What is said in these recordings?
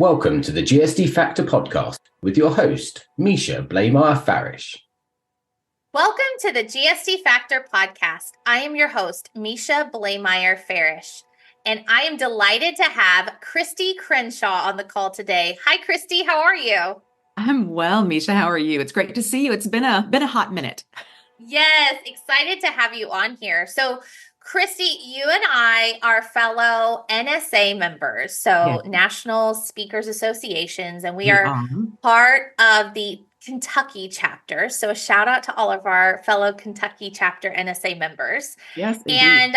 Welcome to the GSD Factor podcast with your host, Misha Bleymaier-Farrish. Welcome to the GSD Factor podcast. I am your host, Misha Bleymaier-Farrish, and I am delighted to have Kristie Crenshaw on the call today. Hi, Kristie. How are you? I'm well, Misha. How are you? It's great to see you. It's been a hot minute. Yes, excited to have you on here. So, Kristie, you and I are fellow NSA members, so National Speakers Associations, and we are part of the Kentucky chapter. So a shout out to all of our fellow Kentucky chapter NSA members. Yes, indeed. And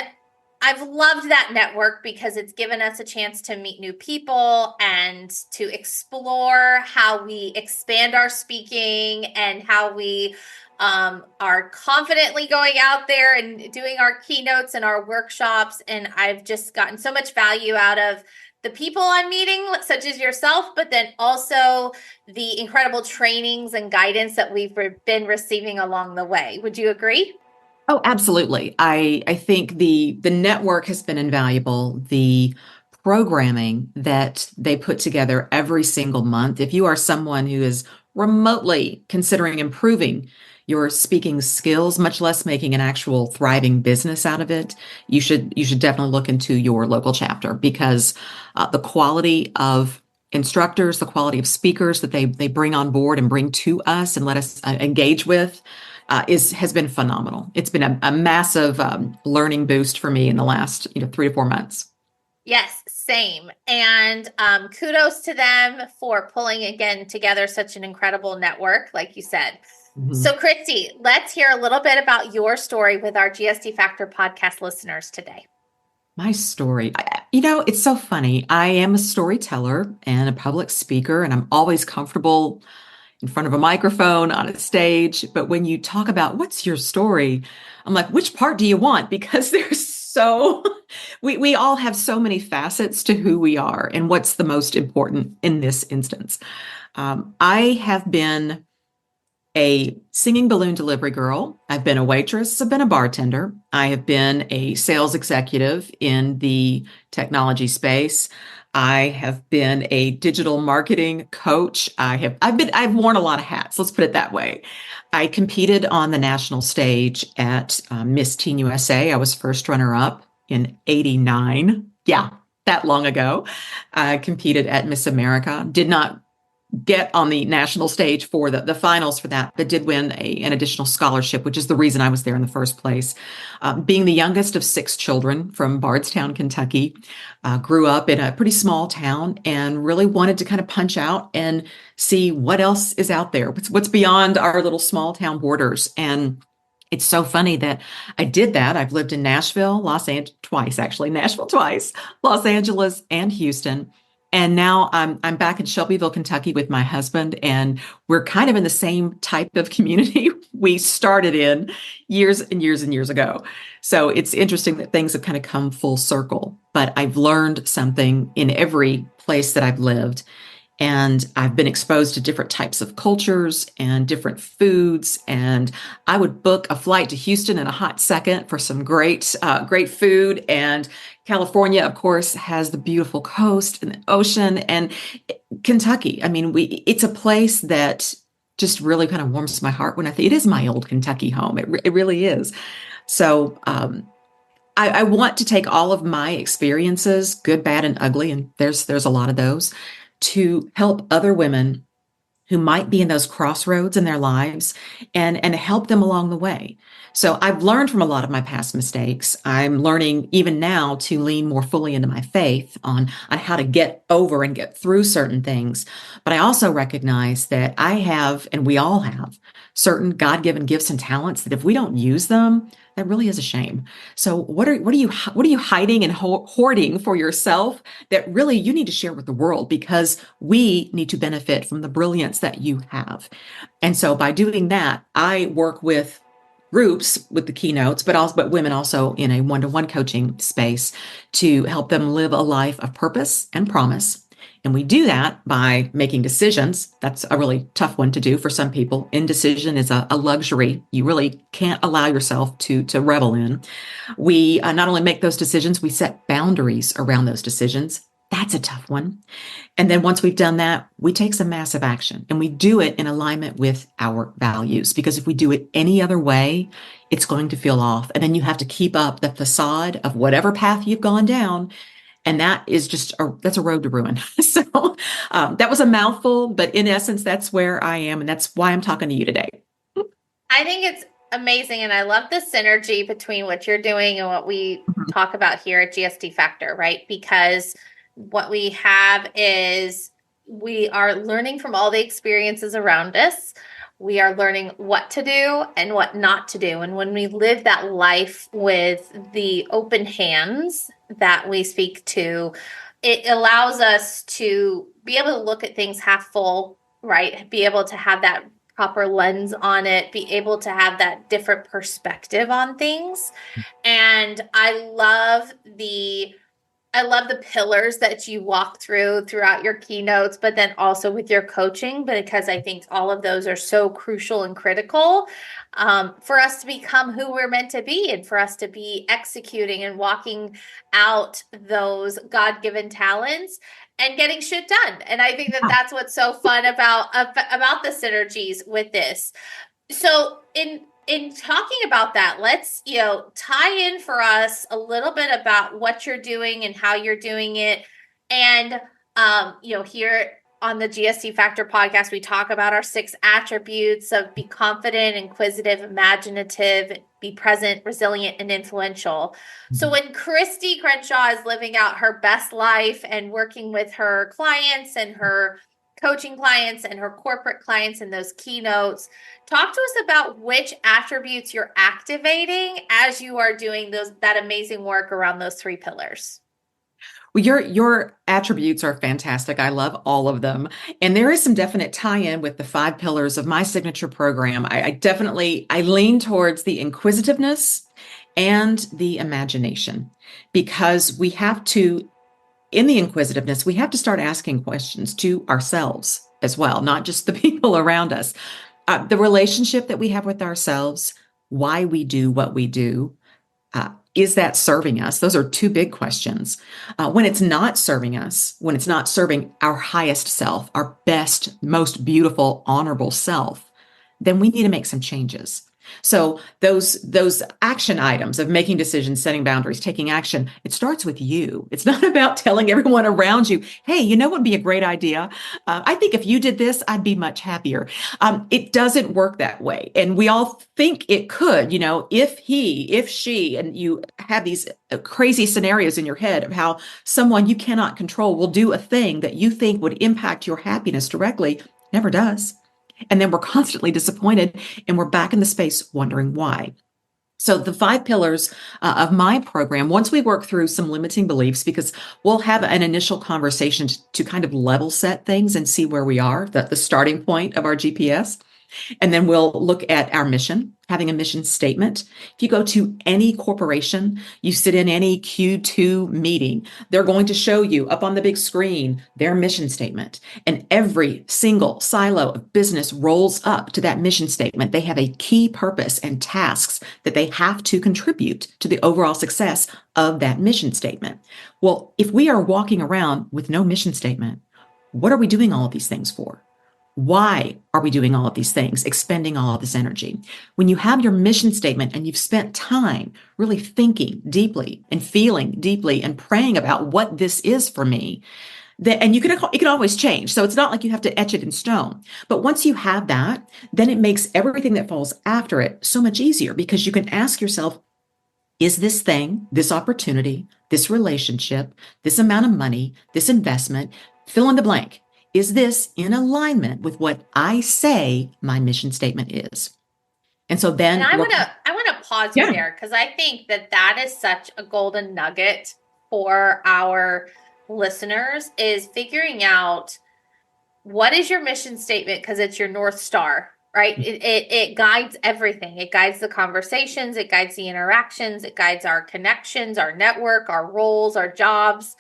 I've loved that network because it's given us a chance to meet new people and to explore how we expand our speaking and how we are confidently going out there and doing our keynotes and our workshops. And I've just gotten so much value out of the people I'm meeting, such as yourself, but then also the incredible trainings and guidance that we've been receiving along the way. Would you agree? Oh, absolutely. I think the network has been invaluable. The programming that they put together every single month. If you are someone who is remotely considering improving your speaking skills, much less making an actual thriving business out of it, you should definitely look into your local chapter, because the quality of instructors, the quality of speakers that they bring on board and bring to us and let us engage with has been phenomenal. It's been a massive learning boost for me in the last 3 to 4 months. Yes, same. And kudos to them for pulling again together such an incredible network, like you said. Mm-hmm. So, Kristie, let's hear a little bit about your story with our GSD Factor podcast listeners today. My story, it's so funny. I am a storyteller and a public speaker, and I'm always comfortable in front of a microphone on a stage. But when you talk about what's your story, I'm like, which part do you want? Because we all have so many facets to who we are and what's the most important in this instance. I have been a singing balloon delivery girl. I've been a waitress. I've been a bartender. I have been a sales executive in the technology space. I have been a digital marketing coach. I've worn a lot of hats. Let's put it that way. I competed on the national stage at Miss Teen USA. I was first runner-up in '89. Yeah, that long ago. I competed at Miss America. Did not get on the national stage for the finals for that, but did win an additional scholarship, which is the reason I was there in the first place. Being the youngest of 6 children from Bardstown, Kentucky, grew up in a pretty small town and really wanted to kind of punch out and see what else is out there, what's beyond our little small town borders. And it's so funny that I did that. I've lived in Nashville, Nashville twice, Los Angeles, and Houston. And now I'm back in Shelbyville, Kentucky with my husband, and we're kind of in the same type of community we started in years and years and years ago. So it's interesting that things have kind of come full circle, but I've learned something in every place that I've lived. And I've been exposed to different types of cultures and different foods. And I would book a flight to Houston in a hot second for some great food. And California, of course, has the beautiful coast and the ocean. And Kentucky, it's a place that just really kind of warms my heart when I think it is my old Kentucky home. It really is. So I want to take all of my experiences, good, bad, and ugly, and there's a lot of those, to help other women who might be in those crossroads in their lives and help them along the way. So I've learned from a lot of my past mistakes. I'm learning even now to lean more fully into my faith on how to get over and get through certain things. But I also recognize that I have, and we all have, certain God-given gifts and talents that if we don't use them, that really is a shame. So what are you hiding and hoarding for yourself that really you need to share with the world, because we need to benefit from the brilliance that you have. And so by doing that, I work with groups with the keynotes, but women also in a one-to-one coaching space to help them live a life of purpose and promise. And we do that by making decisions. That's a really tough one to do for some people. Indecision is a luxury you really can't allow yourself to revel in. We not only make those decisions, we set boundaries around those decisions. That's a tough one. And then once we've done that, we take some massive action and we do it in alignment with our values. Because if we do it any other way, it's going to feel off. And then you have to keep up the facade of whatever path you've gone down. And that is that's a road to ruin. So that was a mouthful, but in essence, that's where I am. And that's why I'm talking to you today. I think it's amazing. And I love the synergy between what you're doing and what we talk about here at GSD Factor, right? Because what we have is we are learning from all the experiences around us. We are learning what to do and what not to do. And when we live that life with the open hands that we speak to, it allows us to be able to look at things half full, right? Be able to have that proper lens on it, be able to have that different perspective on things. And I love the pillars that you walk throughout your keynotes, but then also with your coaching, because I think all of those are so crucial and critical for us to become who we're meant to be and for us to be executing and walking out those God-given talents and getting shit done. And I think that that's what's so fun about the synergies with this. So in talking about that, let's, tie in for us a little bit about what you're doing and how you're doing it. And, here on the GSD Factor podcast, we talk about our 6 attributes of be confident, inquisitive, imaginative, be present, resilient, and influential. So when Kristie Crenshaw is living out her best life and working with her clients and her coaching clients and her corporate clients in those keynotes, talk to us about which attributes you're activating as you are doing that amazing work around those 3 pillars. Well, your attributes are fantastic. I love all of them. And there is some definite tie-in with the 5 pillars of my signature program. I lean towards the inquisitiveness and the imagination, because in the inquisitiveness, we have to start asking questions to ourselves as well, not just the people around us. The relationship that we have with ourselves, why we do what we do, is that serving us? Those are 2 big questions. When it's not serving us, when it's not serving our highest self, our best, most beautiful, honorable self, then we need to make some changes. So those action items of making decisions, setting boundaries, taking action, it starts with you. It's not about telling everyone around you, hey, what would be a great idea? I think if you did this, I'd be much happier. It doesn't work that way. And we all think it could, if she, and you have these crazy scenarios in your head of how someone you cannot control will do a thing that you think would impact your happiness directly. Never does. And then we're constantly disappointed and we're back in the space wondering why. So the 5 pillars of my program, once we work through some limiting beliefs, because we'll have an initial conversation to kind of level set things and see where we are, the starting point of our GPS. And then we'll look at our mission, having a mission statement. If you go to any corporation, you sit in any Q2 meeting, they're going to show you up on the big screen their mission statement. And every single silo of business rolls up to that mission statement. They have a key purpose and tasks that they have to contribute to the overall success of that mission statement. Well, if we are walking around with no mission statement, what are we doing all of these things for? Why are we doing all of these things, expending all of this energy? When you have your mission statement and you've spent time really thinking deeply and feeling deeply and praying about what this is for me, and it can always change. So it's not like you have to etch it in stone. But once you have that, then it makes everything that falls after it so much easier, because you can ask yourself, is this thing, this opportunity, this relationship, this amount of money, this investment, fill in the blank, is this in alignment with what I say my mission statement is? And so then I want to pause you there, because I think that is such a golden nugget for our listeners, is figuring out what is your mission statement, because it's your North Star, right? It guides everything. It guides the conversations, it guides the interactions, it guides our connections, our network, our roles, our jobs.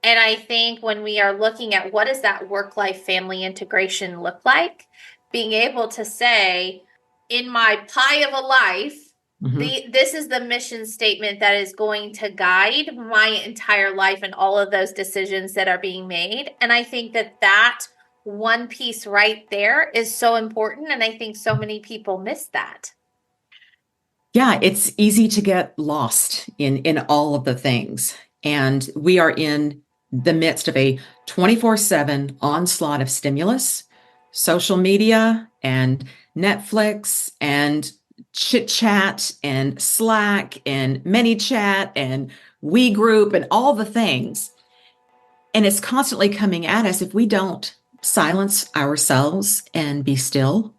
And I think when we are looking at what does that work-life family integration look like, being able to say, in my pie of a life, This is the mission statement that is going to guide my entire life and all of those decisions that are being made. And I think that one piece right there is so important. And I think so many people miss that. Yeah, it's easy to get lost in all of the things. And we are in the midst of a 24/7 onslaught of stimulus, social media and Netflix and chit chat and Slack and ManyChat and WeGroup and all the things. And it's constantly coming at us if we don't silence ourselves and be still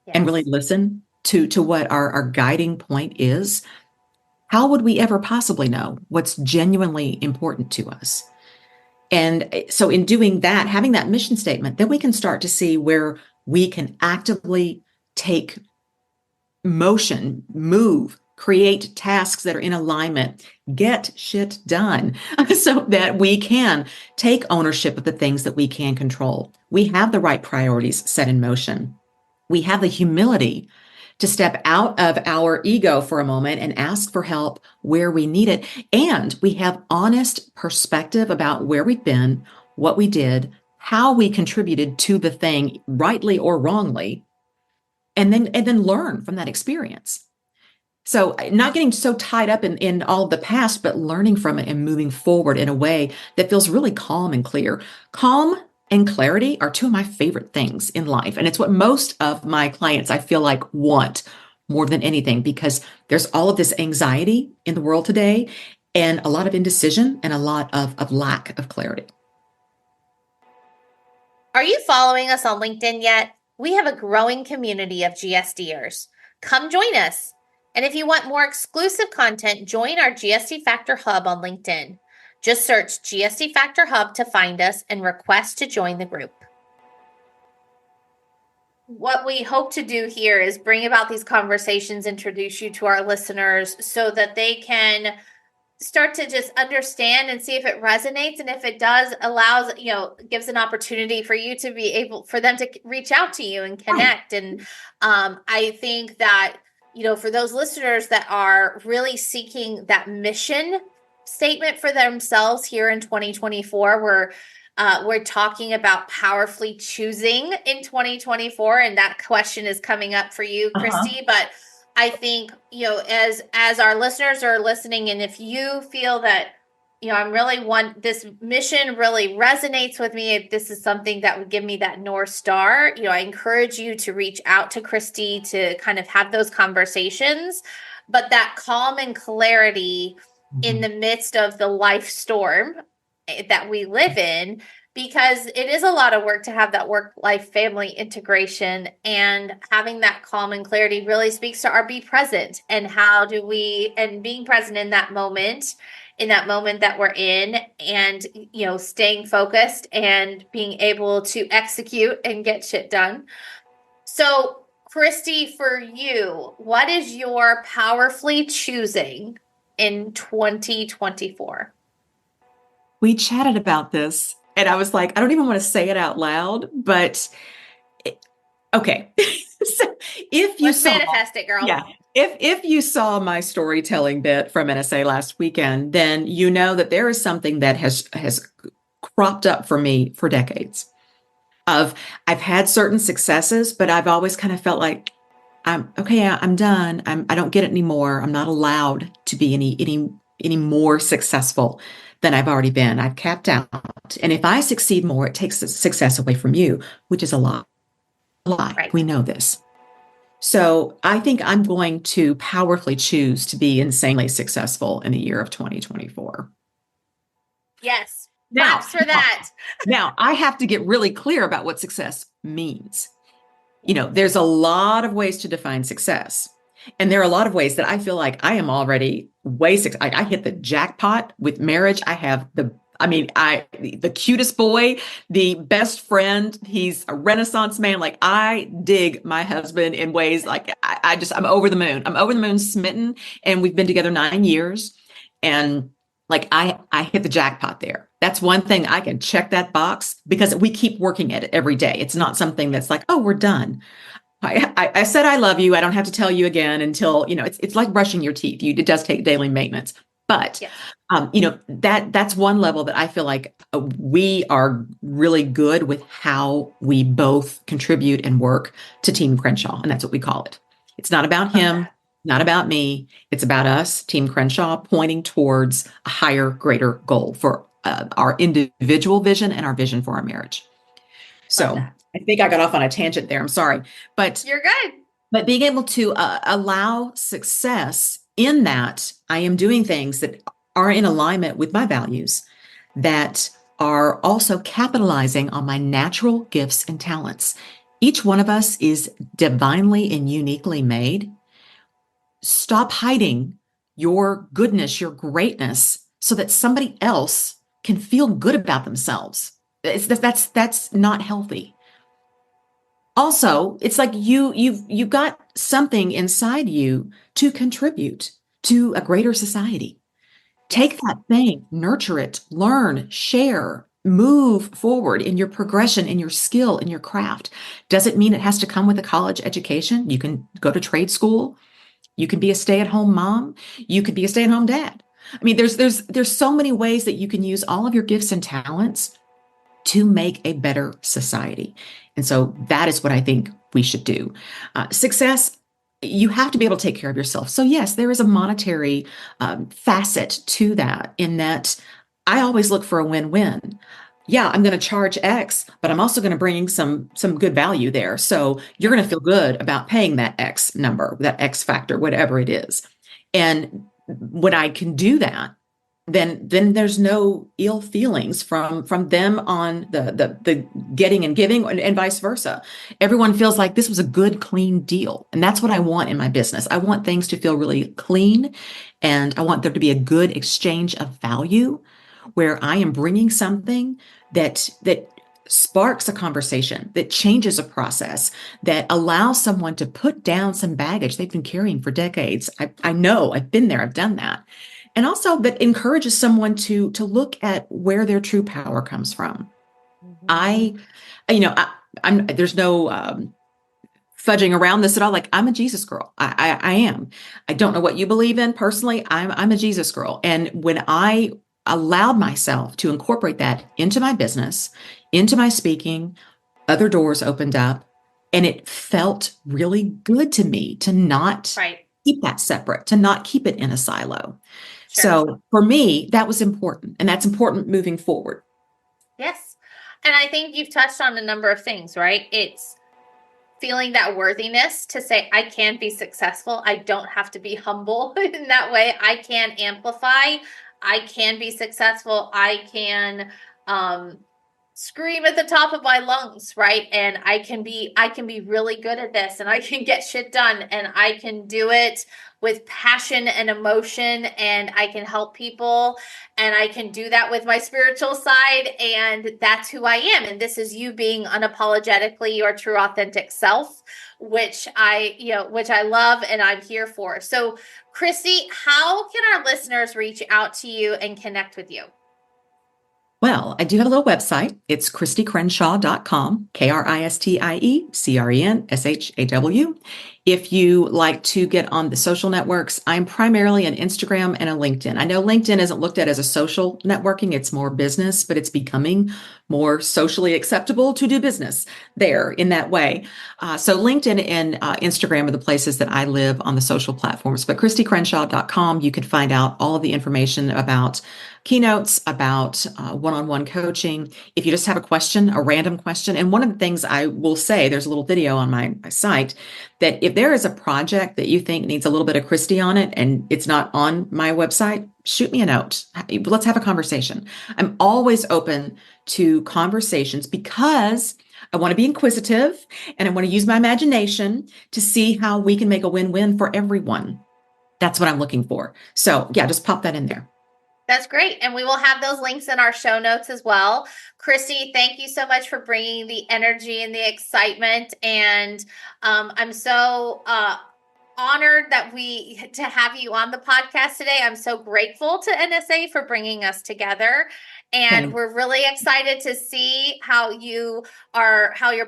and really listen to what our guiding point is. How would we ever possibly know what's genuinely important to us? And so in doing that, having that mission statement, then we can start to see where we can actively take motion, move, create tasks that are in alignment, get shit done so that we can take ownership of the things that we can control. We have the right priorities set in motion. We have the humility to step out of our ego for a moment and ask for help where we need it. And we have honest perspective about where we've been, what we did, how we contributed to the thing, rightly or wrongly, and then learn from that experience. So not getting so tied up in all of the past, but learning from it and moving forward in a way that feels really calm and clear. Calm and clarity are two of my favorite things in life. And it's what most of my clients, I feel like, want more than anything, because there's all of this anxiety in the world today and a lot of indecision and a lot of lack of clarity. Are you following us on LinkedIn yet? We have a growing community of GSDers. Come join us. And if you want more exclusive content, join our GSD Factor Hub on LinkedIn. Just search GSD Factor Hub to find us and request to join the group. What we hope to do here is bring about these conversations, introduce you to our listeners so that they can start to just understand and see if it resonates. And if it does, allows, gives an opportunity for you to be able, for them to reach out to you and connect. And I think that, for those listeners that are really seeking that mission statement for themselves here in 2024, we're talking about powerfully choosing in 2024, and that question is coming up for you, Kristie. But I think, as our listeners are listening, and if you feel that, this mission really resonates with me, if this is something that would give me that North Star, I encourage you to reach out to Kristie to kind of have those conversations. But that calm and clarity in the midst of the life storm that we live in, because it is a lot of work to have that work-life family integration, and having that calm and clarity really speaks to our be present and being present in that moment that we're in, and, staying focused and being able to execute and get shit done. So Kristie, for you, what is your powerfully choosing in 2024? We chatted about this and I was like, I don't even want to say it out loud, but okay. So Let's manifest it, girl. Yeah. If you saw my storytelling bit from NSA last weekend, then you know that there is something that has cropped up for me for decades. I've had certain successes, but I've always kind of felt like I'm done. I don't get it anymore. I'm not allowed to be any more successful than I've already been. I've capped out. And if I succeed more, it takes the success away from you, which is a lie. Right. We know this. So I think I'm going to powerfully choose to be insanely successful in the year of 2024. Yes. Claps for that. Now, I have to get really clear about what success means. There's a lot of ways to define success. And there are a lot of ways that I feel like I am already I hit the jackpot with marriage. I have the cutest boy, the best friend. He's a Renaissance man. Like, I dig my husband in ways like I'm over the moon. I'm over the moon, smitten. And we've been together 9 years. And like, I hit the jackpot there. That's one thing I can check that box because we keep working at it every day. It's not something that's like, oh, we're done. I said I love you. I don't have to tell you again until, it's like brushing your teeth. It does take daily maintenance. But, Yes. That's one level that I feel like we are really good with how we both contribute and work to Team Crenshaw. And that's what we call it. It's not about him, not about me. It's about us, Team Crenshaw, pointing towards a higher, greater goal for our individual vision and our vision for our marriage. So I think I got off on a tangent there. I'm sorry, but you're good. But being able to allow success in that I am doing things that are in alignment with my values, that are also capitalizing on my natural gifts and talents. Each one of us is divinely and uniquely made. Stop hiding your goodness, your greatness, so that somebody else can feel good about themselves. That's not healthy. Also, it's like you've got something inside you to contribute to a greater society. Take that thing, nurture it, learn, share, move forward in your progression, in your skill, in your craft. Does it mean it has to come with a college education? You can go to trade school. You can be a stay-at-home mom. You could be a stay-at-home dad. I mean, there's so many ways that you can use all of your gifts and talents to make a better society. And so that is what I think we should do. Success, you have to be able to take care of yourself. So yes, there is a monetary facet to that, in that I always look for a win-win. Yeah, I'm going to charge X, but I'm also going to bring some good value there. So you're going to feel good about paying that X number, that X factor, whatever it is. And when I can do that, then there's no ill feelings from them on the getting and giving, and vice versa. Everyone feels like this was a good, clean deal. And that's what I want in my business. I want things to feel really clean, and I want there to be a good exchange of value where I am bringing something that sparks a conversation, that changes a process, that allows someone to put down some baggage they've been carrying for decades. I know, I've been there, I've done that. And also that encourages someone to look at where their true power comes from. I'm there's no fudging around this at all. Like, I'm a Jesus girl. I am. I don't know what you believe in personally. I'm a Jesus girl. And when I allowed myself to incorporate that into my business, into my speaking, other doors opened up, and it felt really good to me to not keep that separate, to not keep it in a silo. Sure. So for me, that was important, and that's important moving forward. Yes. And I think you've touched on a number of things, right? It's feeling that worthiness to say, I can be successful. I don't have to be humble in that way. I can amplify. I can be successful. I can scream at the top of my lungs, right? And I can be really good at this, and I can get shit done, and I can do it with passion and emotion, and I can help people, and I can do that with my spiritual side, and that's who I am. And this is you being unapologetically your true authentic self, which I love and I'm here for. So Kristie, how can our listeners reach out to you and connect with you? Well, I do have a little website. It's KristieCrenshaw.com, KristieCrenshaw. If you like to get on the social networks, I'm primarily on Instagram and a LinkedIn. I know LinkedIn isn't looked at as a social networking, it's more business, but it's becoming more socially acceptable to do business there in that way. So LinkedIn and Instagram are the places that I live on the social platforms. But KristieCrenshaw.com, you can find out all of the information about keynotes, about one-on-one coaching. If you just have a question, a random question. And one of the things I will say, there's a little video on my site, that if there is a project that you think needs a little bit of Kristie on it and it's not on my website, shoot me a note. Let's have a conversation. I'm always open to conversations because I want to be inquisitive and I want to use my imagination to see how we can make a win-win for everyone. That's what I'm looking for. So yeah, just pop that in there. That's great. And we will have those links in our show notes as well. Kristie, thank you so much for bringing the energy and the excitement. And I'm so honored to have you on the podcast today. I'm so grateful to NSA for bringing us together. And we're really excited to see how your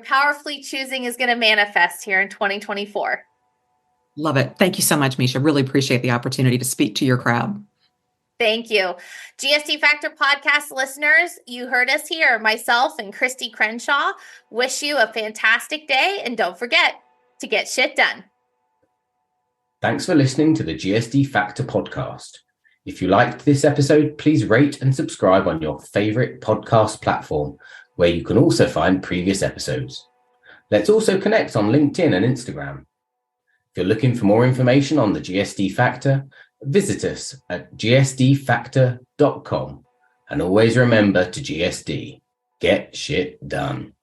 powerfully choosing is going to manifest here in 2024. Love it. Thank you so much, Misha. Really appreciate the opportunity to speak to your crowd. Thank you. GSD Factor podcast listeners, you heard us here. Myself and Kristie Crenshaw wish you a fantastic day. And don't forget to get shit done. Thanks for listening to the GSD Factor podcast. If you liked this episode, please rate and subscribe on your favorite podcast platform, where you can also find previous episodes. Let's also connect on LinkedIn and Instagram. If you're looking for more information on the GSD Factor, visit us at gsdfactor.com. And always remember to GSD, get shit done.